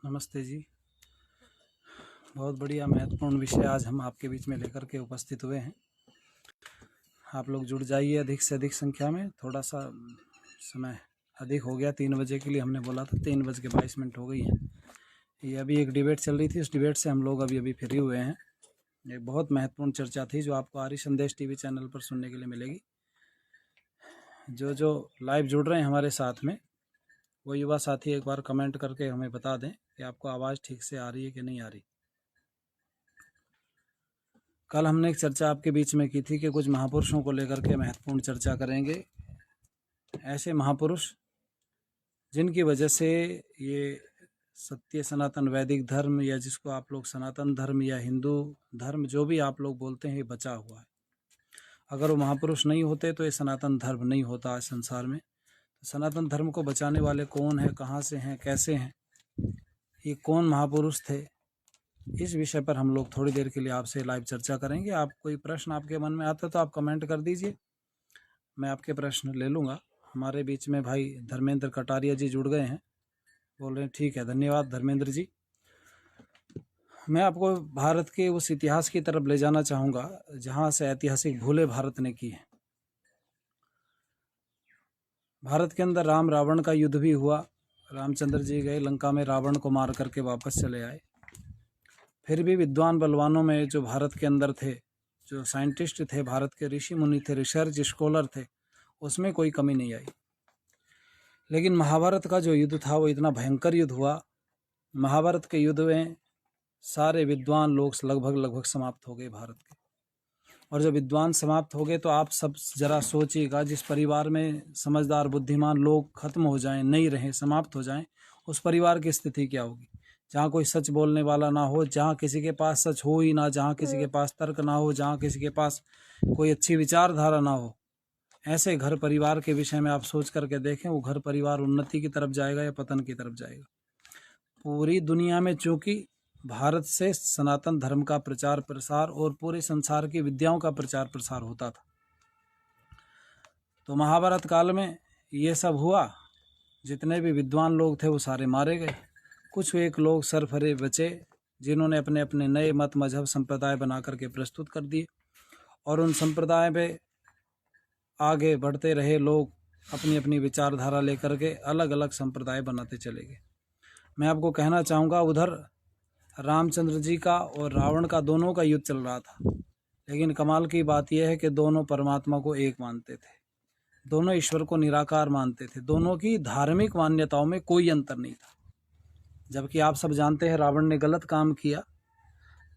नमस्ते जी। बहुत बढ़िया महत्वपूर्ण विषय आज हम आपके बीच में लेकर के उपस्थित हुए हैं। आप लोग जुड़ जाइए अधिक से अधिक संख्या में। थोड़ा सा समय अधिक हो गया, 3 बजे के लिए हमने बोला था, 3:22 हो गई है। ये अभी एक डिबेट चल रही थी, उस डिबेट से हम लोग अभी फ्री हुए हैं। एक बहुत महत्वपूर्ण चर्चा थी जो आपको आर्य संदेश टीवी चैनल पर सुनने के लिए मिलेगी। जो लाइव जुड़ रहे हैं हमारे साथ में, वो युवा साथी एक बार कमेंट करके हमें बता दें कि आपको आवाज़ ठीक से आ रही है कि नहीं आ रही। कल हमने एक चर्चा आपके बीच में की थी कि कुछ महापुरुषों को लेकर के महत्वपूर्ण चर्चा करेंगे। ऐसे महापुरुष जिनकी वजह से ये सत्य सनातन वैदिक धर्म, या जिसको आप लोग सनातन धर्म या हिंदू धर्म जो भी आप लोग बोलते हैं, ये बचा हुआ है। अगर वो महापुरुष नहीं होते तो ये सनातन धर्म नहीं होता आज संसार में। तो सनातन धर्म को बचाने वाले कौन है, कहाँ से हैं, कैसे हैं, ये कौन महापुरुष थे, इस विषय पर हम लोग थोड़ी देर के लिए आपसे लाइव चर्चा करेंगे। आप कोई प्रश्न आपके मन में आता है तो आप कमेंट कर दीजिए, मैं आपके प्रश्न ले लूँगा। हमारे बीच में भाई धर्मेंद्र कटारिया जी जुड़ गए हैं, बोल रहे हैं ठीक है, धन्यवाद धर्मेंद्र जी। मैं आपको भारत के उस इतिहास की तरफ ले जाना चाहूँगा जहाँ से ऐतिहासिक भूले भारत ने की है। भारत के अंदर राम रावण का युद्ध भी हुआ। रामचंद्र जी गए लंका में, रावण को मार करके वापस चले आए। फिर भी विद्वान बलवानों में जो भारत के अंदर थे, जो साइंटिस्ट थे, भारत के ऋषि मुनि थे, रिसर्च स्कॉलर थे, उसमें कोई कमी नहीं आई। लेकिन महाभारत का जो युद्ध था वो इतना भयंकर युद्ध हुआ। महाभारत के युद्ध में सारे विद्वान लोग लगभग समाप्त हो गए भारत के। और जब विद्वान समाप्त हो गए तो आप सब जरा सोचिएगा, जिस परिवार में समझदार बुद्धिमान लोग खत्म हो जाएं, नहीं रहें, समाप्त हो जाएं, उस परिवार की स्थिति क्या होगी। जहाँ कोई सच बोलने वाला ना हो, जहाँ किसी के पास सच हो ही ना, जहाँ किसी के पास तर्क ना हो, जहाँ किसी के पास कोई अच्छी विचारधारा ना हो, ऐसे घर परिवार के विषय में आप सोच करके देखें, वो घर परिवार उन्नति की तरफ जाएगा या पतन की तरफ जाएगा। पूरी दुनिया में चूंकि भारत से सनातन धर्म का प्रचार प्रसार और पूरे संसार की विद्याओं का प्रचार प्रसार होता था, तो महाभारत काल में ये सब हुआ। जितने भी विद्वान लोग थे वो सारे मारे गए। कुछ एक लोग सरफरे बचे जिन्होंने अपने अपने नए मत मजहब संप्रदाय बना करके प्रस्तुत कर दिए, और उन संप्रदाय पे आगे बढ़ते रहे लोग, अपनी अपनी विचारधारा लेकर के अलग अलग संप्रदाय बनाते चले गए। मैं आपको कहना चाहूँगा, उधर रामचंद्र जी का और रावण का दोनों का युद्ध चल रहा था, लेकिन कमाल की बात यह है कि दोनों परमात्मा को एक मानते थे, दोनों ईश्वर को निराकार मानते थे, दोनों की धार्मिक मान्यताओं में कोई अंतर नहीं था। जबकि आप सब जानते हैं रावण ने गलत काम किया,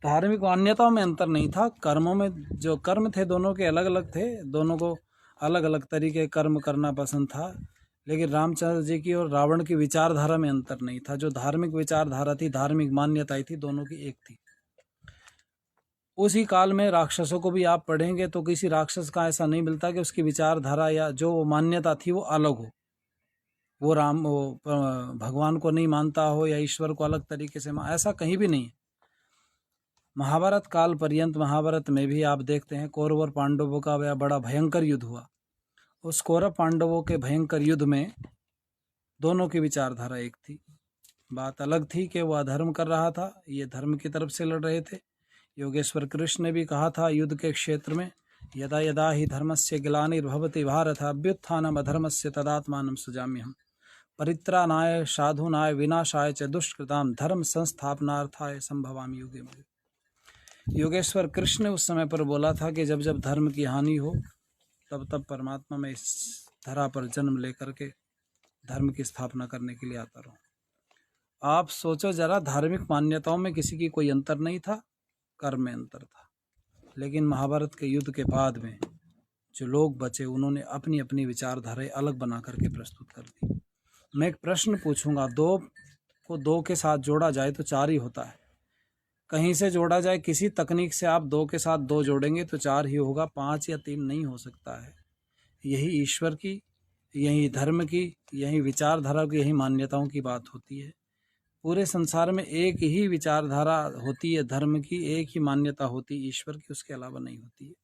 धार्मिक मान्यताओं में अंतर नहीं था, कर्मों में जो कर्म थे दोनों के अलग अलग थे, दोनों को अलग अलग तरीके कर्म करना पसंद था। लेकिन रामचंद्र जी की और रावण की विचारधारा में अंतर नहीं था। जो धार्मिक विचारधारा थी, धार्मिक मान्यताएं थी, दोनों की एक थी। उसी काल में राक्षसों को भी आप पढ़ेंगे तो किसी राक्षस का ऐसा नहीं मिलता कि उसकी विचारधारा या जो मान्यता थी वो अलग हो, वो भगवान को नहीं मानता हो या ईश्वर को अलग तरीके से ऐसा कहीं भी नहीं है। महाभारत काल पर्यंत, महाभारत में भी आप देखते हैं कौरव और पांडवों का वह बड़ा भयंकर युद्ध हुआ। उस कौरव पांडवों के भयंकर युद्ध में दोनों की विचारधारा एक थी। बात अलग थी कि वह अधर्म कर रहा था, ये धर्म की तरफ से लड़ रहे थे। योगेश्वर कृष्ण ने भी कहा था युद्ध के क्षेत्र में, यदा यदा ही धर्मस्य ग्लानिर्भवति भारत अभ्युत्थानम अधर्मस्य तदात्मानं सृजाम्यहम् परित्राणाय साधूनाय विनाशाय च दुष्कृताम धर्म संस्थापनार्थाय संभवामि युगे युगे। योगेश्वर कृष्ण ने उस समय पर बोला था कि जब जब धर्म की हानि हो तब तब परमात्मा में इस धरा पर जन्म लेकर के धर्म की स्थापना करने के लिए आता रहूं। आप सोचो जरा, धार्मिक मान्यताओं में किसी की कोई अंतर नहीं था, कर्म में अंतर था। लेकिन महाभारत के युद्ध के बाद में जो लोग बचे, उन्होंने अपनी अपनी विचारधाराएं अलग बना करके प्रस्तुत कर दी। मैं एक प्रश्न पूछूंगा, 2 को 2 के साथ जोड़ा जाए तो 4 ही होता है। कहीं से जोड़ा जाए, किसी तकनीक से आप 2 के साथ 2 जोड़ेंगे तो 4 ही होगा, 5 या 3 नहीं हो सकता है। यही ईश्वर की, यही धर्म की, यही विचारधारा की, यही मान्यताओं की बात होती है। पूरे संसार में एक ही विचारधारा होती है धर्म की, एक ही मान्यता होती है ईश्वर की, उसके अलावा नहीं होती है।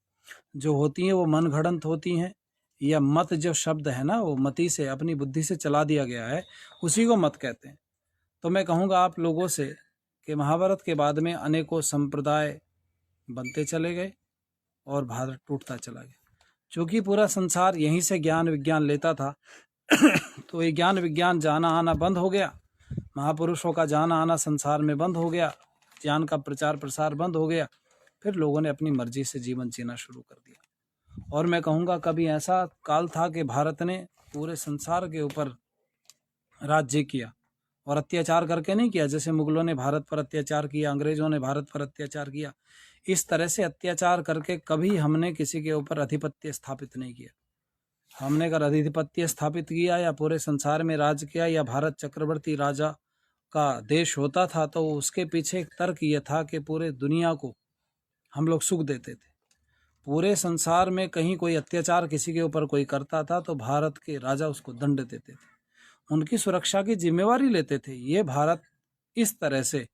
जो होती हैं वो मन घड़ंत होती हैं, या मत जो शब्द है ना, वो मति से, अपनी बुद्धि से चला दिया गया है, उसी को मत कहते हैं। तो मैं कहूँगा आप लोगों से कि महाभारत के बाद में अनेकों संप्रदाय बनते चले गए और भारत टूटता चला गया। चूँकि पूरा संसार यहीं से ज्ञान विज्ञान लेता था तो ये ज्ञान विज्ञान जाना आना बंद हो गया, महापुरुषों का जाना आना संसार में बंद हो गया, ज्ञान का प्रचार प्रसार बंद हो गया। फिर लोगों ने अपनी मर्जी से जीवन जीना शुरू कर दिया। और मैं कहूँगा कभी ऐसा काल था कि भारत ने पूरे संसार के ऊपर राज्य किया, और अत्याचार करके नहीं किया। जैसे मुगलों ने भारत पर अत्याचार किया, अंग्रेजों ने भारत पर अत्याचार किया, इस तरह से अत्याचार करके कभी हमने किसी के ऊपर आधिपत्य स्थापित नहीं किया। हमने अगर आधिपत्य स्थापित किया या पूरे संसार में राज किया या भारत चक्रवर्ती राजा का देश होता था, तो उसके पीछे एक तर्क ये था कि पूरे दुनिया को हम लोग सुख देते थे। पूरे संसार में कहीं कोई अत्याचार किसी के ऊपर कोई करता था तो भारत के राजा उसको दंड देते थे, उनकी सुरक्षा की जिम्मेवारी लेते थे। ये भारत इस तरह से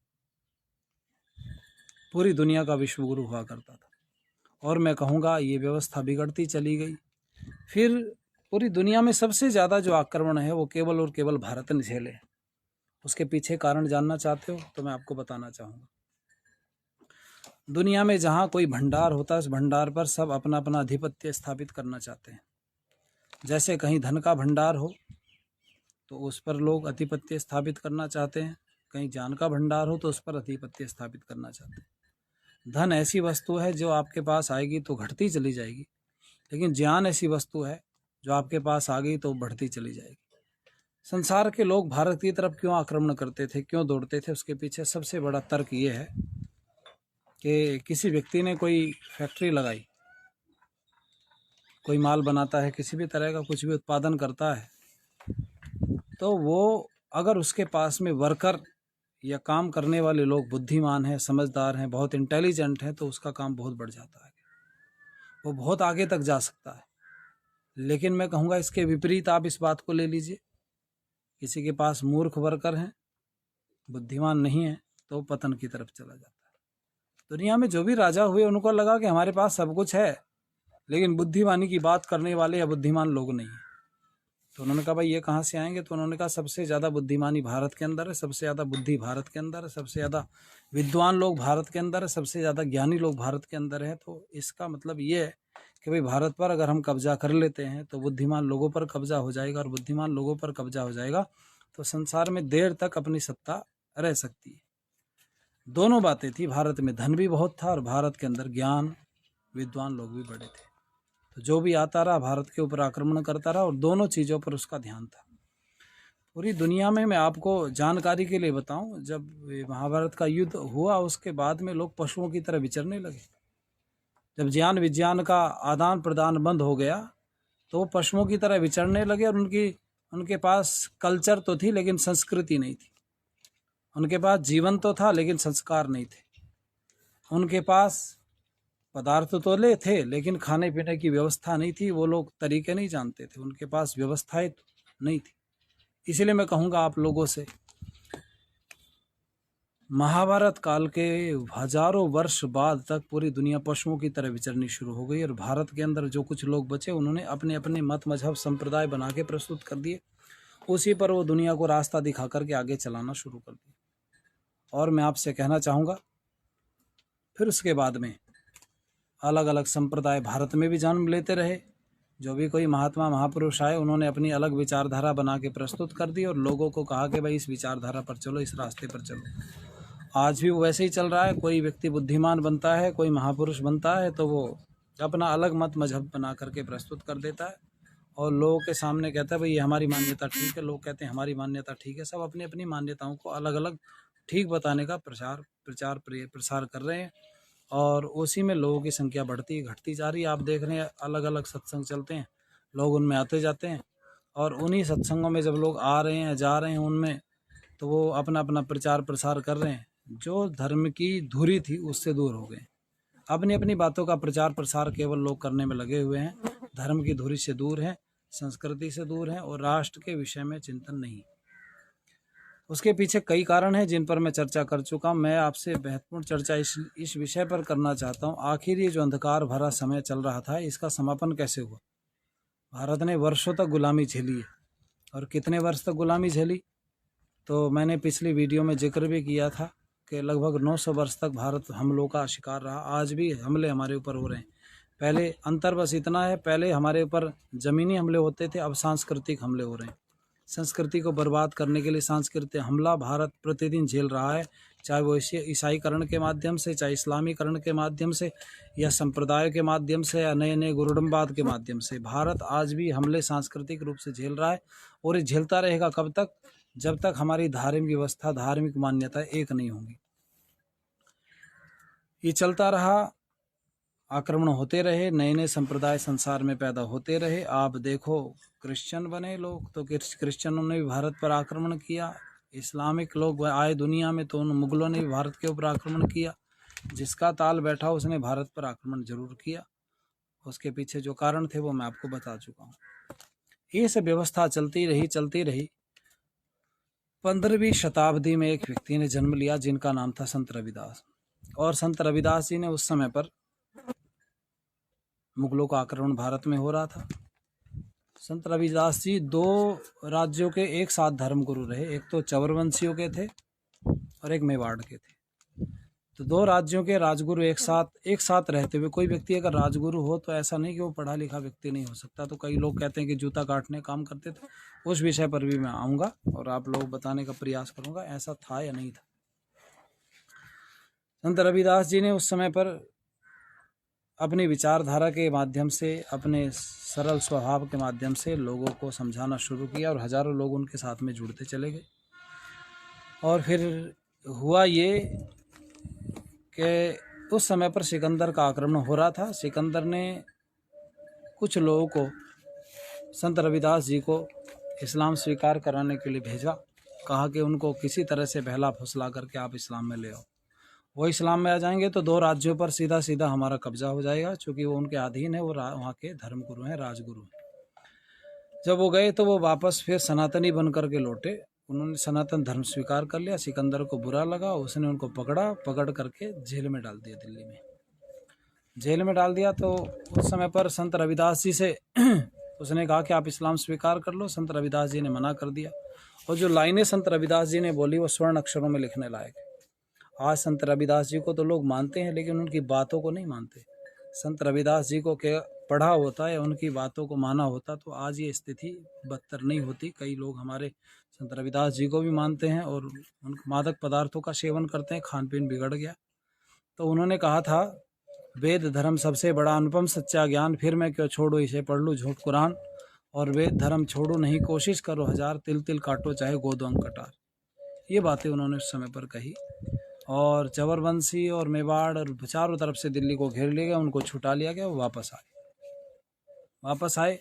पूरी दुनिया का विश्वगुरु हुआ करता था। और मैं कहूँगा ये व्यवस्था बिगड़ती चली गई। फिर पूरी दुनिया में सबसे ज़्यादा जो आक्रमण है वो केवल और केवल भारत ने झेले। उसके पीछे कारण जानना चाहते हो तो मैं आपको बताना चाहूँगा। दुनिया में जहाँ कोई भंडार होता है उस भंडार पर सब अपना अपना आधिपत्य स्थापित करना चाहते हैं। जैसे कहीं धन का भंडार हो तो उस पर लोग आधिपत्य स्थापित करना चाहते हैं, कहीं ज्ञान का भंडार हो तो उस पर आधिपत्य स्थापित करना चाहते हैं। धन ऐसी वस्तु है जो आपके पास आएगी तो घटती चली जाएगी, लेकिन ज्ञान ऐसी वस्तु है जो आपके पास आ गई तो बढ़ती चली जाएगी। संसार के लोग भारत की तरफ क्यों आक्रमण करते थे, क्यों दौड़ते थे, उसके पीछे सबसे बड़ा तर्क ये है कि किसी व्यक्ति ने कोई फैक्ट्री लगाई, कोई माल बनाता है, किसी भी तरह का कुछ भी उत्पादन करता है, तो वो अगर उसके पास में वर्कर या काम करने वाले लोग बुद्धिमान हैं, समझदार हैं, बहुत इंटेलिजेंट हैं, तो उसका काम बहुत बढ़ जाता है, वो बहुत आगे तक जा सकता है। लेकिन मैं कहूँगा इसके विपरीत आप इस बात को ले लीजिए, किसी के पास मूर्ख वर्कर हैं, बुद्धिमान नहीं है, तो पतन की तरफ चला जाता है। दुनिया में जो भी राजा हुए उनको लगा कि हमारे पास सब कुछ है, लेकिन बुद्धिमानी की बात करने वाले या बुद्धिमान लोग नहीं हैं। तो उन्होंने कहा भाई ये कहाँ से आएंगे, तो उन्होंने कहा सबसे ज़्यादा बुद्धिमानी भारत के अंदर है, सबसे ज़्यादा बुद्धि भारत के अंदर है, सबसे ज़्यादा विद्वान लोग भारत के अंदर है, सबसे ज़्यादा ज्ञानी लोग भारत के अंदर है। तो इसका मतलब ये है कि भाई भारत पर अगर हम कब्जा कर लेते हैं तो बुद्धिमान लोगों पर कब्जा हो जाएगा, और बुद्धिमान लोगों पर कब्जा हो जाएगा तो संसार में देर तक अपनी सत्ता रह सकती है। दोनों बातें थी, भारत में धन भी बहुत था और भारत के अंदर ज्ञान विद्वान लोग भी बड़े थे। तो जो भी आता रहा भारत के ऊपर आक्रमण करता रहा, और दोनों चीज़ों पर उसका ध्यान था। पूरी दुनिया में मैं आपको जानकारी के लिए बताऊं, जब महाभारत का युद्ध हुआ उसके बाद में लोग पशुओं की तरह विचरने लगे। जब ज्ञान विज्ञान का आदान प्रदान बंद हो गया तो वो पशुओं की तरह विचरने लगे, और उनके पास कल्चर तो थी लेकिन संस्कृति नहीं थी, उनके पास जीवन तो था लेकिन संस्कार नहीं थे, उनके पास पदार्थ तो ले थे लेकिन खाने पीने की व्यवस्था नहीं थी, वो लोग तरीके नहीं जानते थे, उनके पास व्यवस्थाएं नहीं थी। इसलिए मैं कहूँगा आप लोगों से, महाभारत काल के हजारों वर्ष बाद तक पूरी दुनिया पशुओं की तरह विचरनी शुरू हो गई, और भारत के अंदर जो कुछ लोग बचे उन्होंने अपने अपने मत मजहब संप्रदाय बना के प्रस्तुत कर दिए, उसी पर वो दुनिया को रास्ता दिखा करके आगे चलाना शुरू कर दिया। और मैं आपसे कहना चाहूँगा, फिर उसके बाद में अलग अलग संप्रदाय भारत में भी जन्म लेते रहे। जो भी कोई महात्मा महापुरुष आए उन्होंने अपनी अलग विचारधारा बना के प्रस्तुत कर दी, और लोगों को कहा कि भाई इस विचारधारा पर चलो, इस रास्ते पर चलो। आज भी वो वैसे ही चल रहा है। कोई व्यक्ति बुद्धिमान बनता है, कोई महापुरुष बनता है, तो वो अपना अलग मत मजहब बना करके प्रस्तुत कर देता है और लोगों के सामने कहता है भाई ये हमारी मान्यता ठीक है, लोग कहते हैं हमारी मान्यता ठीक है। सब अपनी अपनी मान्यताओं को अलग अलग ठीक बताने का प्रसार कर रहे हैं, और उसी में लोगों की संख्या बढ़ती घटती जा रही है। आप देख रहे हैं अलग अलग सत्संग चलते हैं, लोग उनमें आते जाते हैं, और उन्हीं सत्संगों में जब लोग आ रहे हैं जा रहे हैं उनमें, तो वो अपना अपना प्रचार प्रसार कर रहे हैं। जो धर्म की धुरी थी उससे दूर हो गए, अपनी अपनी बातों का प्रचार प्रसार केवल लोग करने में लगे हुए हैं, धर्म की धुरी से दूर हैं, संस्कृति से दूर हैं, और राष्ट्र के विषय में चिंतन नहीं। उसके पीछे कई कारण हैं जिन पर मैं चर्चा कर चुका हूँ। मैं आपसे महत्वपूर्ण चर्चा इस विषय पर करना चाहता हूँ, आखिर ये जो अंधकार भरा समय चल रहा था इसका समापन कैसे हुआ। भारत ने वर्षों तक गुलामी झेली है, और कितने वर्ष तक गुलामी झेली, तो मैंने पिछली वीडियो में जिक्र भी किया था कि लगभग 900 वर्ष तक भारत हमलों का शिकार रहा। आज भी हमले हमारे ऊपर हो रहे हैं। पहले अंतर बस इतना है, पहले हमारे ऊपर ज़मीनी हमले होते थे, अब सांस्कृतिक हमले हो रहे हैं। संस्कृति को बर्बाद करने के लिए सांस्कृतिक हमला भारत प्रतिदिन झेल रहा है, चाहे वो ईसाईकरण के माध्यम से, चाहे इस्लामीकरण के माध्यम से, या संप्रदाय के माध्यम से, या नए नए गुरुडम्बाद के माध्यम से। भारत आज भी हमले सांस्कृतिक रूप से झेल रहा है और ये झेलता रहेगा कब तक? जब तक हमारी धार्मिक व्यवस्था, धार्मिक मान्यता एक नहीं होंगी। ये चलता रहा, आक्रमण होते रहे, नए नए संप्रदाय संसार में पैदा होते रहे। आप देखो, क्रिश्चियन बने लोग तो क्रिश्चियनों ने भी भारत पर आक्रमण किया। इस्लामिक लोग आए दुनिया में तो उन मुगलों ने भी भारत के ऊपर आक्रमण किया। जिसका ताल बैठा उसने भारत पर आक्रमण जरूर किया। उसके पीछे जो कारण थे वो मैं आपको बता चुका हूँ। ये सब व्यवस्था चलती रही। 15वीं शताब्दी में एक व्यक्ति ने जन्म लिया जिनका नाम था संत रविदास। और संत रविदास जी ने उस समय पर मुगलों का आक्रमण भारत में हो रहा था। संत रविदास जी 2 राज्यों के एक साथ धर्मगुरु रहे। एक तो चवरवंशियों के थे और एक मेवाड़ के थे। तो 2 राज्यों के राजगुरु एक साथ रहते हुए, कोई व्यक्ति अगर राजगुरु हो तो ऐसा नहीं कि वो पढ़ा लिखा व्यक्ति नहीं हो सकता। तो कई लोग कहते हैं कि जूता काटने काम करते थे। उस विषय पर भी मैं आऊँगा और आप लोग बताने का प्रयास करूँगा ऐसा था या नहीं था। संत रविदास जी ने उस समय पर अपनी विचारधारा के माध्यम से, अपने सरल स्वभाव के माध्यम से लोगों को समझाना शुरू किया और हजारों लोग उनके साथ में जुड़ते चले गए। और फिर हुआ ये कि उस समय पर सिकंदर का आक्रमण हो रहा था। सिकंदर ने कुछ लोगों को संत रविदास जी को इस्लाम स्वीकार कराने के लिए भेजा। कहा कि उनको किसी तरह से बहला फुसला करके आप इस्लाम में ले आओ। वो इस्लाम में आ जाएंगे तो 2 राज्यों पर सीधा सीधा हमारा कब्जा हो जाएगा, क्योंकि वो उनके अधीन है, वो वहाँ के धर्मगुरु हैं, राजगुरु हैं। जब वो गए तो वो वापस फिर सनातनी बन करके लौटे। उन्होंने सनातन धर्म स्वीकार कर लिया। सिकंदर को बुरा लगा, उसने उनको पकड़ करके जेल में डाल दिया। दिल्ली में जेल में डाल दिया। तो उस समय पर संत रविदास जी से उसने कहा कि आप इस्लाम स्वीकार कर लो। संत रविदास जी ने मना कर दिया। और जो लाइनें संत रविदास जी ने बोली वो स्वर्ण अक्षरों में लिखने लायक है। आज संत रविदास जी को तो लोग मानते हैं लेकिन उनकी बातों को नहीं मानते। संत रविदास जी को क्या पढ़ा होता या उनकी बातों को माना होता तो आज ये स्थिति बदतर नहीं होती। कई लोग हमारे संत रविदास जी को भी मानते हैं और उन मादक पदार्थों का सेवन करते हैं, खान पीन बिगड़ गया। तो उन्होंने कहा था, वेद धर्म सबसे बड़ा अनुपम सच्चा ज्ञान, फिर मैं क्यों छोड़ू इसे पढ़ लूँ झूठ कुरान। और वेद धर्म छोड़ो नहीं कोशिश करो हजार, तिल तिल काटो चाहे गोदोंग कटार। ये बातें उन्होंने उस समय पर कही। और चवरवंशी और मेवाड़ और चारों तरफ से दिल्ली को घेर लिया गया, उनको छुटा लिया गया। वो वापस आए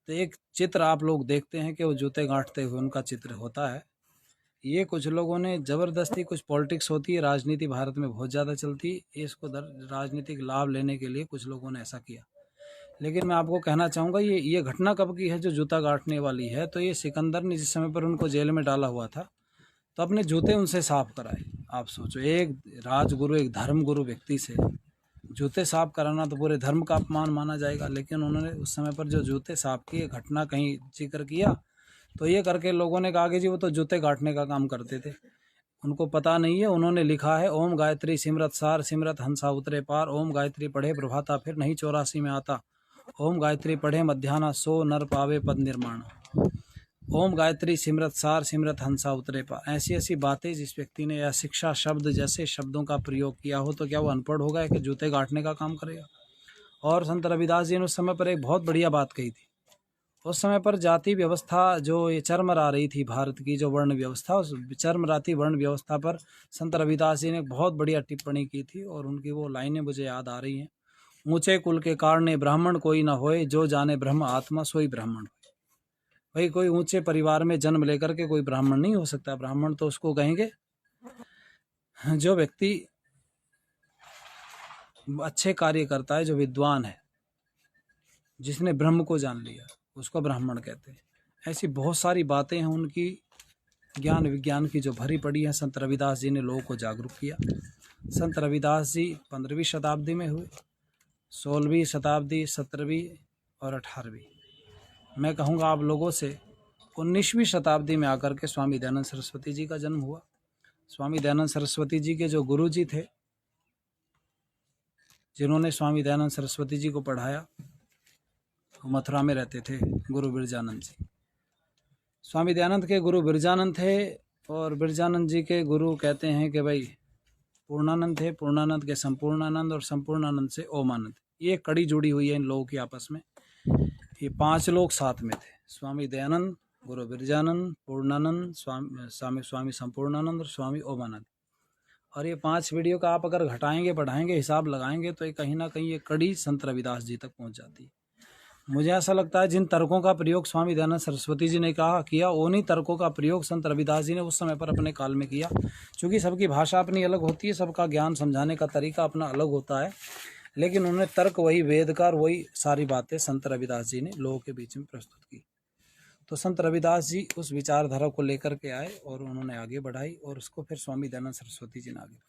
तो एक चित्र आप लोग देखते हैं कि वो जूते गांठते हुए उनका चित्र होता है। ये कुछ लोगों ने ज़बरदस्ती, कुछ पॉलिटिक्स होती है, राजनीति भारत में बहुत ज़्यादा चलती है, इसको राजनीतिक लाभ लेने के लिए कुछ लोगों ने ऐसा किया। लेकिन मैं आपको कहना चाहूँगा ये घटना कब की है जो जूता गांठने वाली है। तो ये सिकंदर ने जिस समय पर उनको जेल में डाला हुआ था तो अपने जूते उनसे साफ कराए। आप सोचो, एक राजगुरु, एक धर्मगुरु व्यक्ति से जूते साफ कराना तो पूरे धर्म का अपमान माना जाएगा। लेकिन उन्होंने उस समय पर जो जूते साफ किए, घटना कहीं जिक्र किया तो ये करके लोगों ने कहा कि जी वो तो जूते काटने का काम करते थे। उनको पता नहीं है। उन्होंने लिखा है, ओम गायत्री सिमरत सार, सिमरत हंसा उतरे पार। ओम गायत्री पढ़े प्रभाता फिर नहीं 84 में आता। ओम गायत्री पढ़े मध्याह्न सो नर पावे पद निर्माण। ओम गायत्री सिमरत सार, सिमरत हंसा उतरे पार। ऐसी ऐसी बातें जिस व्यक्ति ने या शिक्षा शब्द जैसे शब्दों का प्रयोग किया हो तो क्या वो अनपढ़ होगा कि जूते गांठने का काम करेगा। और संत रविदास जी ने उस समय पर एक बहुत बढ़िया बात कही थी। उस समय पर जाति व्यवस्था जो ये चरमरा रही थी, भारत की जो वर्ण व्यवस्था, उस चरमराती वर्ण व्यवस्था पर संत रविदास जी ने बहुत बढ़िया टिप्पणी की थी। और उनकी वो लाइनें मुझे याद आ रही हैं। ऊंचे कुल के कारणे ब्राह्मण कोई न होए, जो जाने ब्रह्म आत्मा सोई ब्राह्मण। भाई कोई ऊंचे परिवार में जन्म लेकर के कोई ब्राह्मण नहीं हो सकता। ब्राह्मण तो उसको कहेंगे जो व्यक्ति अच्छे कार्य करता है, जो विद्वान है, जिसने ब्रह्म को जान लिया, उसको ब्राह्मण कहते हैं। ऐसी बहुत सारी बातें हैं उनकी, ज्ञान विज्ञान की, जो भरी पड़ी है। संत रविदास जी ने लोगों को जागरूक किया। संत रविदास जी 15वीं शताब्दी में हुए, 16वीं शताब्दी, 17वीं और 18वीं। मैं कहूँगा आप लोगों से 19वीं शताब्दी में आकर के स्वामी दयानंद सरस्वती जी का जन्म हुआ। स्वामी दयानंद सरस्वती जी के जो गुरु जी थे, जिन्होंने स्वामी दयानंद सरस्वती जी को पढ़ाया, वो मथुरा में रहते थे, गुरु बिरजानंद जी। स्वामी दयानंद के गुरु बिरजानंद थे और बिरजानंद जी के गुरु कहते हैं कि भाई पूर्णानंद थे, पूर्णानंद के संपूर्णानंद और संपूर्णानंद से ओमानंद। ये कड़ी जुड़ी हुई है इन लोगों की आपस में। ये 5 लोग साथ में थे, स्वामी दयानंद, गुरु बिरजानंद, पूर्णानंद, स्वामी संपूर्णानंद और स्वामी ओमानंद। और ये 5 वीडियो का आप अगर घटाएंगे बढ़ाएंगे हिसाब लगाएंगे तो ये कहीं ना कहीं ये कड़ी संत रविदास जी तक पहुंच जाती है। मुझे ऐसा लगता है जिन तर्कों का प्रयोग स्वामी दयानंद सरस्वती जी ने किया उन्हीं तर्कों का प्रयोग संत रविदास जी ने उस समय पर अपने काल में किया। क्योंकि सबकी भाषा अपनी अलग होती है, सबका ज्ञान समझाने का तरीका अपना अलग होता है, लेकिन उन्होंने तर्क वही, वेदकार वही सारी बातें संत रविदास जी ने लोगों के बीच में प्रस्तुत की। तो संत रविदास जी उस विचारधारा को लेकर के आए और उन्होंने आगे बढ़ाई और उसको फिर स्वामी दयानंद सरस्वती जी ने आगे बढ़ाया।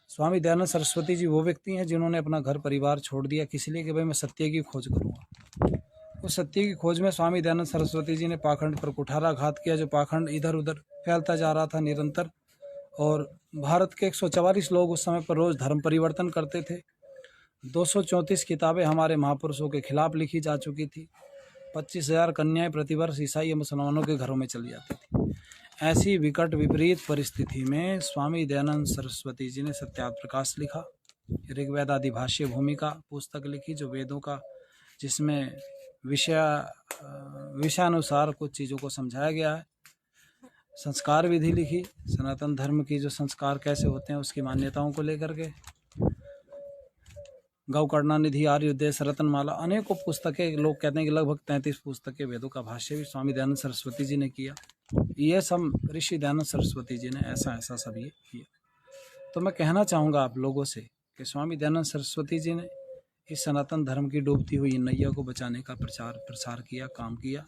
स्वामी दयानंद सरस्वती जी वो व्यक्ति हैं जिन्होंने अपना घर परिवार छोड़ दिया, किस लिए? कि भाई मैं सत्य की खोज करूँगा। उस सत्य की खोज में स्वामी दयानंद सरस्वती जी ने पाखंड पर कुठाराघात किया, जो पाखंड इधर उधर फैलता जा रहा था निरंतर। और भारत के 144 लोग उस समय पर रोज़ धर्म परिवर्तन करते थे। 234 किताबें हमारे महापुरुषों के खिलाफ लिखी जा चुकी थी। 25,000 कन्याएं प्रतिवर्ष ईसाई मुसलमानों के घरों में चली जाती थी। ऐसी विकट विपरीत परिस्थिति में स्वामी दयानंद सरस्वती जी ने सत्यार्थ प्रकाश लिखा, ऋग्वेद आदि भाष्य भूमिका पुस्तक लिखी, जो वेदों का, जिसमें विषयानुसार कुछ चीज़ों को समझाया गया है। संस्कार विधि लिखी, सनातन धर्म की जो संस्कार कैसे होते हैं उसकी मान्यताओं को लेकर के। गौ करुणानिधि, आर्य उद्देश्य, रत्नमाला, अनेकों पुस्तकें, लोग कहते हैं कि लगभग 33 पुस्तकें वेदों का भाष्य भी स्वामी दयानंद सरस्वती जी ने किया। ये सब ऋषि दयानंद सरस्वती जी ने ऐसा सब ये किया। तो मैं कहना चाहूँगा आप लोगों से कि स्वामी दयानंद सरस्वती जी ने इस सनातन धर्म की डूबती हुई नैया को बचाने का प्रसार किया, काम किया।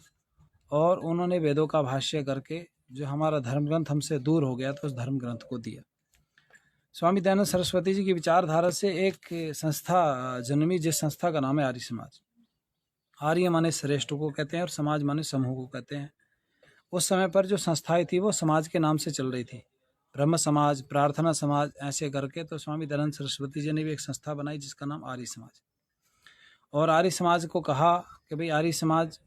और उन्होंने वेदों का भाष्य करके जो हमारा धर्म ग्रंथ हमसे दूर हो गया तो उस धर्म ग्रंथ को दिया। स्वामी दयानंद सरस्वती जी की विचारधारा से एक संस्था जन्मी, जिस संस्था का नाम है आर्य समाज। आर्य माने श्रेष्ठ को कहते हैं और समाज माने समूह को कहते हैं। उस समय पर जो संस्थाएं थी वो समाज के नाम से चल रही थी, ब्रह्म समाज, प्रार्थना समाज, ऐसे करके। तो स्वामी दयानंद सरस्वती जी ने भी एक संस्था बनाई जिसका नाम आर्य समाज। और आर्य समाज को कहा कि भाई आर्य समाज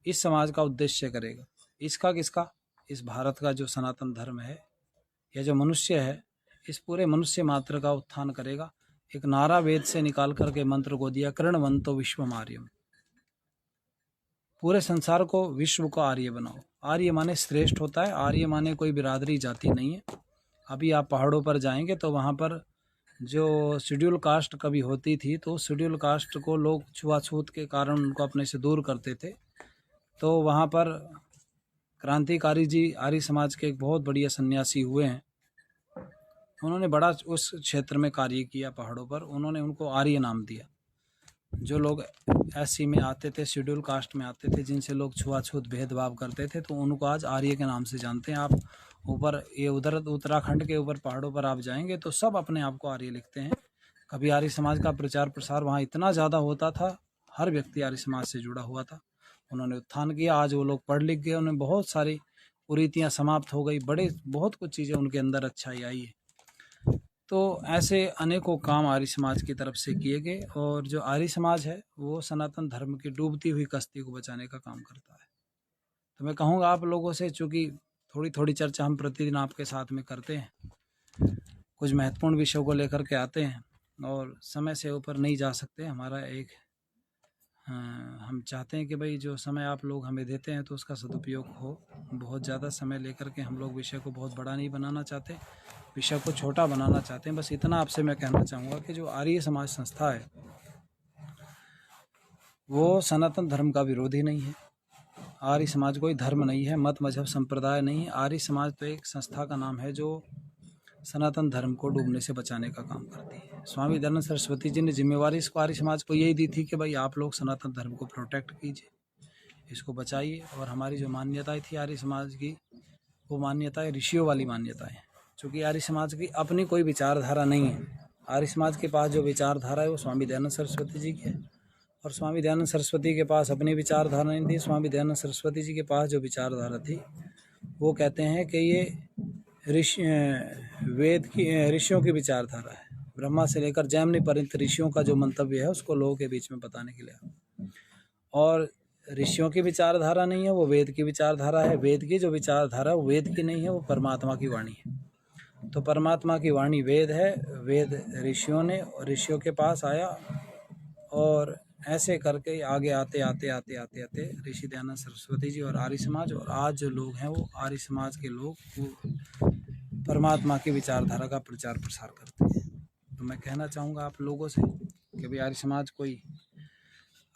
इस समाज का उद्देश्य करेगा। इसका किसका? इस भारत का जो सनातन धर्म है या जो मनुष्य है, इस पूरे मनुष्य मात्र का उत्थान करेगा। एक नारा वेद से निकाल करके मंत्र को दिया, कृण्वन्तो विश्वम आर्यम, पूरे संसार को, विश्व को आर्य बनाओ। आर्य माने श्रेष्ठ होता है, आर्य माने कोई बिरादरी जाति नहीं है। अभी आप पहाड़ों पर जाएंगे तो वहाँ पर जो शेड्यूल कास्ट कभी होती थी तो शेड्यूल कास्ट को लोग छुआछूत के कारण उनको अपने से दूर करते थे। तो वहाँ पर क्रांतिकारी जी आर्य समाज के एक बहुत बढ़िया सन्यासी हुए हैं, उन्होंने बड़ा उस क्षेत्र में कार्य किया पहाड़ों पर। उन्होंने उनको आर्य नाम दिया। जो लोग एससी में आते थे, शेड्यूल कास्ट में आते थे, जिनसे लोग छुआछूत भेदभाव करते थे, तो उनको आज आर्य के नाम से जानते हैं। आप ऊपर ये उधर उत्तराखंड के ऊपर पहाड़ों पर आप जाएंगे तो सब अपने आप को आर्य लिखते हैं। कभी आर्य समाज का प्रचार प्रसार वहाँ इतना ज़्यादा होता था, हर व्यक्ति आर्य समाज से जुड़ा हुआ था। उन्होंने उत्थान किया, आज वो लोग पढ़ लिख गए, उन्हें बहुत सारी कुरीतियाँ समाप्त हो गई, बहुत कुछ चीज़ें उनके अंदर अच्छाई आई है। तो ऐसे अनेकों काम आर्य समाज की तरफ से किए गए। और जो आर्य समाज है वो सनातन धर्म की डूबती हुई कश्ती को बचाने का काम करता है। तो मैं कहूँगा आप लोगों से, चूँकि थोड़ी थोड़ी चर्चा हम प्रतिदिन आपके साथ में करते हैं, कुछ महत्वपूर्ण विषयों को लेकर के आते हैं और समय से ऊपर नहीं जा सकते। हमारा एक हम चाहते हैं कि भाई जो समय आप लोग हमें देते हैं तो उसका सदुपयोग हो। बहुत ज़्यादा समय लेकर के हम लोग विषय को बहुत बड़ा नहीं बनाना चाहते, विषय को छोटा बनाना चाहते हैं। बस इतना आपसे मैं कहना चाहूँगा कि जो आर्य समाज संस्था है वो सनातन धर्म का विरोधी नहीं है। आर्य समाज कोई धर्म नहीं है, मत मजहब संप्रदाय नहीं है। आर्य समाज तो एक संस्था का नाम है जो सनातन धर्म को डूबने से बचाने का काम करती है। स्वामी दयानंद सरस्वती जी ने जिम्मेवारी इसको आर्य समाज को यही दी थी कि भाई आप लोग सनातन धर्म को प्रोटेक्ट कीजिए, इसको बचाइए। और हमारी जो मान्यताएं थी आर्य समाज की, वो मान्यताएं ऋषियों वाली मान्यताएं, चूँकि आर्य समाज की अपनी कोई विचारधारा नहीं है। आर्य समाज के पास जो विचारधारा है वो स्वामी दयानंद सरस्वती जी की है और स्वामी दयानंद सरस्वती के पास अपनी विचारधारा नहीं थी। स्वामी दयानंद सरस्वती जी के पास जो विचारधारा थी वो कहते हैं कि ये वेद की ऋषियों की विचारधारा है। ब्रह्मा से लेकर जैमिनी पर्यंत ऋषियों का जो मंतव्य है उसको लोगों के बीच में बताने के लिए। और ऋषियों की विचारधारा नहीं है, वो वेद की विचारधारा है। वेद की जो विचारधारा वो वेद की नहीं है, वो परमात्मा की वाणी है। तो परमात्मा की वाणी वेद है। वेद ऋषियों के पास आया और ऐसे करके आगे आते आते आते आते आते ऋषि दयानंद सरस्वती जी और आर्य समाज, और आज जो लोग हैं वो आर्य समाज के लोग वो परमात्मा की विचारधारा का प्रचार प्रसार करते हैं। तो मैं कहना चाहूँगा आप लोगों से कि भाई आर्य समाज कोई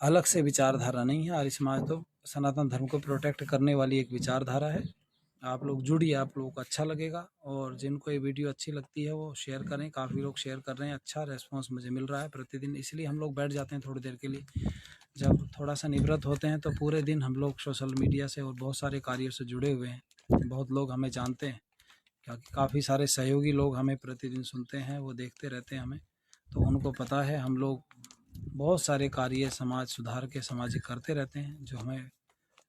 अलग से विचारधारा नहीं है। आर्य समाज तो सनातन धर्म को प्रोटेक्ट करने वाली एक विचारधारा है। आप लोग जुड़िए, आप लोगों को अच्छा लगेगा। और जिनको ये वीडियो अच्छी लगती है वो शेयर करें। काफ़ी लोग शेयर कर रहे हैं, अच्छा रेस्पॉन्स मुझे मिल रहा है प्रतिदिन। इसलिए हम लोग बैठ जाते हैं थोड़ी देर के लिए। जब थोड़ा सा निवृत्त होते हैं तो पूरे दिन हम लोग सोशल मीडिया से और बहुत सारे कार्यों से जुड़े हुए हैं। बहुत लोग हमें जानते हैं, क्योंकि काफ़ी सारे सहयोगी लोग हमें प्रतिदिन सुनते हैं, वो देखते रहते हैं हमें। तो उनको पता है हम लोग बहुत सारे कार्य समाज सुधार के सामाजिक करते रहते हैं। जो हमें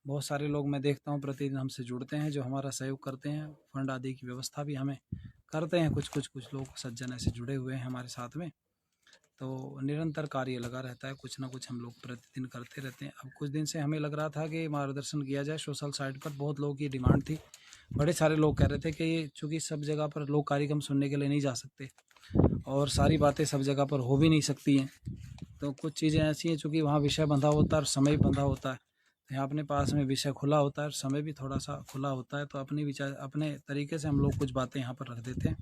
बहुत सारे लोग मैं देखता हूँ प्रतिदिन हमसे जुड़ते हैं, जो हमारा सहयोग करते हैं। फंड आदि की व्यवस्था भी हमें करते हैं। कुछ लोग सज्जन ऐसे जुड़े हुए हैं हमारे साथ में। तो निरंतर कार्य लगा रहता है, कुछ ना कुछ हम लोग प्रतिदिन करते रहते हैं। अब कुछ दिन से हमें लग रहा था कि मार्गदर्शन किया जाए सोशल साइट पर। बहुत लोगों की डिमांड थी, बड़े सारे लोग कह रहे थे कि ये चूँकि सब जगह पर लोग कार्यक्रम सुनने के लिए नहीं जा सकते और सारी बातें सब जगह पर हो भी नहीं सकती हैं। तो कुछ चीज़ें ऐसी हैं चूँकि वहाँ विषय बंधा होता है और समय भी बंधा होता है। तो यहाँ अपने पास में विषय खुला होता है और समय भी थोड़ा सा खुला होता है। तो अपने तरीके से हम लोग कुछ बातें यहाँ पर रख देते हैं।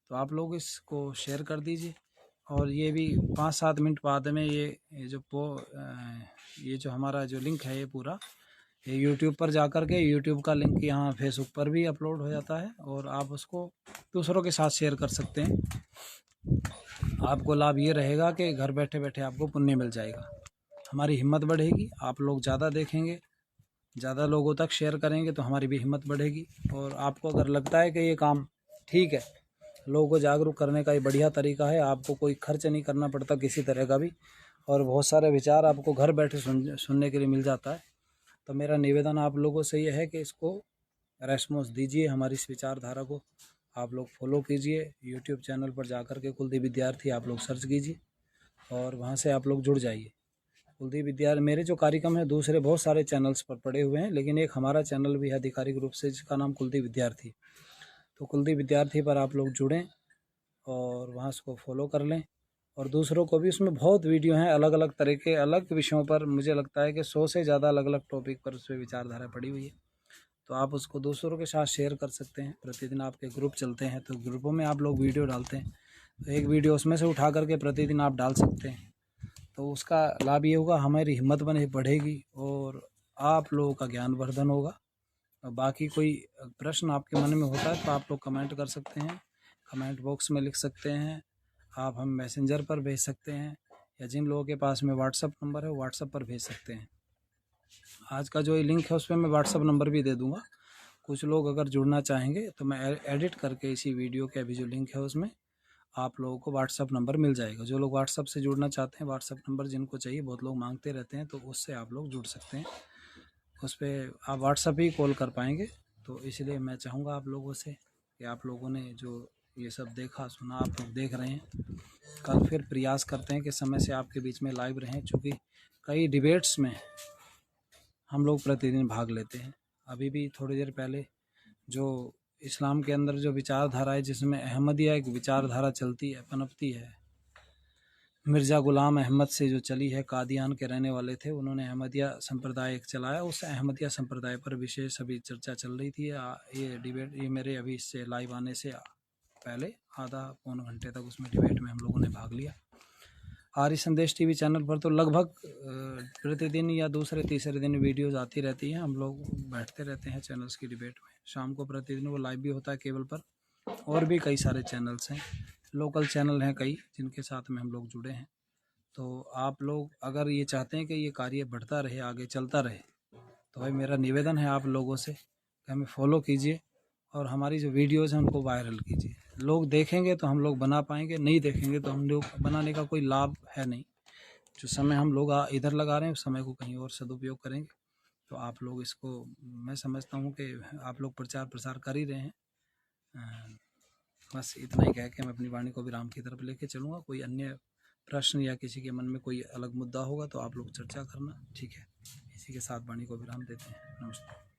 तो आप लोग इसको शेयर कर दीजिए। और ये भी 5-7 मिनट बाद में ये जो हमारा जो लिंक है ये पूरा ये यूट्यूब पर जाकर के यूट्यूब का लिंक यहाँ फेसबुक पर भी अपलोड हो जाता है और आप उसको दूसरों के साथ शेयर कर सकते हैं। आपको लाभ ये रहेगा कि घर बैठे बैठे आपको पुण्य मिल जाएगा, हमारी हिम्मत बढ़ेगी। आप लोग ज़्यादा देखेंगे, ज़्यादा लोगों तक शेयर करेंगे तो हमारी भी हिम्मत बढ़ेगी। और आपको अगर लगता है कि ये काम ठीक है, लोगों को जागरूक करने का ये बढ़िया तरीका है, आपको कोई खर्च नहीं करना पड़ता किसी तरह का भी, और बहुत सारे विचार आपको घर बैठे सुनने के लिए मिल जाता है। तो मेरा निवेदन आप लोगों से ये है कि इसको रेस्पॉन्स दीजिए, हमारी इस विचारधारा को आप लोग फॉलो कीजिए। यूट्यूब चैनल पर जाकर के कुलदीप विद्यार्थी आप लोग सर्च कीजिए और वहाँ से आप लोग जुड़ जाइए। कुलदीप विद्यार्थी मेरे जो कार्यक्रम है दूसरे बहुत सारे चैनल्स पर पड़े हुए हैं, लेकिन एक हमारा चैनल भी है आधिकारिक रूप से जिसका नाम कुलदीप विद्यार्थी। तो कुलदीप विद्यार्थी पर आप लोग जुड़ें और वहाँ उसको फॉलो कर लें। और दूसरों को भी, उसमें बहुत वीडियो हैं अलग अलग तरह के, अलग विषयों पर। मुझे लगता है कि 100 से ज़्यादा अलग अलग टॉपिक पर उस पर विचारधारा पड़ी हुई है। तो आप उसको दूसरों के साथ शेयर कर सकते हैं। प्रतिदिन आपके ग्रुप चलते हैं तो ग्रुपों में आप लोग वीडियो डालते हैं, तो एक वीडियो उसमें से उठा करके प्रतिदिन आप डाल सकते हैं। तो उसका लाभ ये होगा, हमारी हिम्मत बढ़ेगी और आप लोगों का ज्ञान वर्धन होगा। बाकी कोई प्रश्न आपके मन में होता है तो आप लोग कमेंट कर सकते हैं, कमेंट बॉक्स में लिख सकते हैं। आप हम मैसेंजर पर भेज सकते हैं, या जिन लोगों के पास में व्हाट्सअप नंबर है व्हाट्सअप पर भेज सकते हैं। आज का जो ये लिंक है उस पर मैं व्हाट्सअप नंबर भी दे दूँगा। कुछ लोग अगर जुड़ना चाहेंगे तो मैं एडिट करके इसी वीडियो के अभी जो लिंक है उसमें आप लोगों को व्हाट्सअप नंबर मिल जाएगा। जो लोग व्हाट्सअप से जुड़ना चाहते हैं, व्हाट्सअप नंबर जिनको चाहिए, बहुत लोग मांगते रहते हैं, तो उससे आप लोग जुड़ सकते हैं। उस पर आप व्हाट्सअप ही कॉल कर पाएंगे। तो इसलिए मैं चाहूँगा आप लोगों से कि आप लोगों ने जो ये सब देखा सुना, आप लोग देख रहे हैं, कल फिर प्रयास करते हैं कि समय से आपके बीच में लाइव रहें। चूँकि कई डिबेट्स में हम लोग प्रतिदिन भाग लेते हैं। अभी भी थोड़ी देर पहले जो इस्लाम के अंदर जो विचारधारा है, जिसमें अहमदिया एक विचारधारा चलती है, पनपती है, मिर्ज़ा ग़ुलाम अहमद से जो चली है, कादियान के रहने वाले थे, उन्होंने अहमदिया संप्रदाय एक चलाया। उस अहमदिया संप्रदाय पर विशेष अभी चर्चा चल रही थी। ये डिबेट, ये मेरे अभी इससे लाइव आने से पहले आधा पौन घंटे तक उसमें डिबेट में हम लोगों ने भाग लिया। आर्य संदेश टीवी चैनल पर तो लगभग प्रतिदिन या दूसरे तीसरे दिन वीडियोज़ आती रहती हैं। हम लोग बैठते रहते हैं चैनल्स की डिबेट में। शाम को प्रतिदिन वो लाइव भी होता है केबल पर। और भी कई सारे चैनल्स हैं, लोकल चैनल हैं कई, जिनके साथ में हम लोग जुड़े हैं। तो आप लोग अगर ये चाहते हैं कि ये कार्य बढ़ता रहे, आगे चलता रहे, तो भाई मेरा निवेदन है आप लोगों से कि हमें फॉलो कीजिए और हमारी जो वीडियोज़ हैं उनको वायरल कीजिए। लोग देखेंगे तो हम लोग बना पाएंगे, नहीं देखेंगे तो हम लोग बनाने का कोई लाभ है नहीं। जो समय हम लोग इधर लगा रहे हैं उस समय को कहीं और सदुपयोग करेंगे। तो आप लोग इसको, मैं समझता हूँ कि आप लोग प्रचार प्रसार कर ही रहे हैं। बस इतना ही कह के मैं अपनी वाणी को विराम की तरफ लेके चलूँगा। कोई अन्य प्रश्न या किसी के मन में कोई अलग मुद्दा होगा तो आप लोग चर्चा करना, ठीक है। इसी के साथ वाणी को विराम देते हैं। नमस्ते।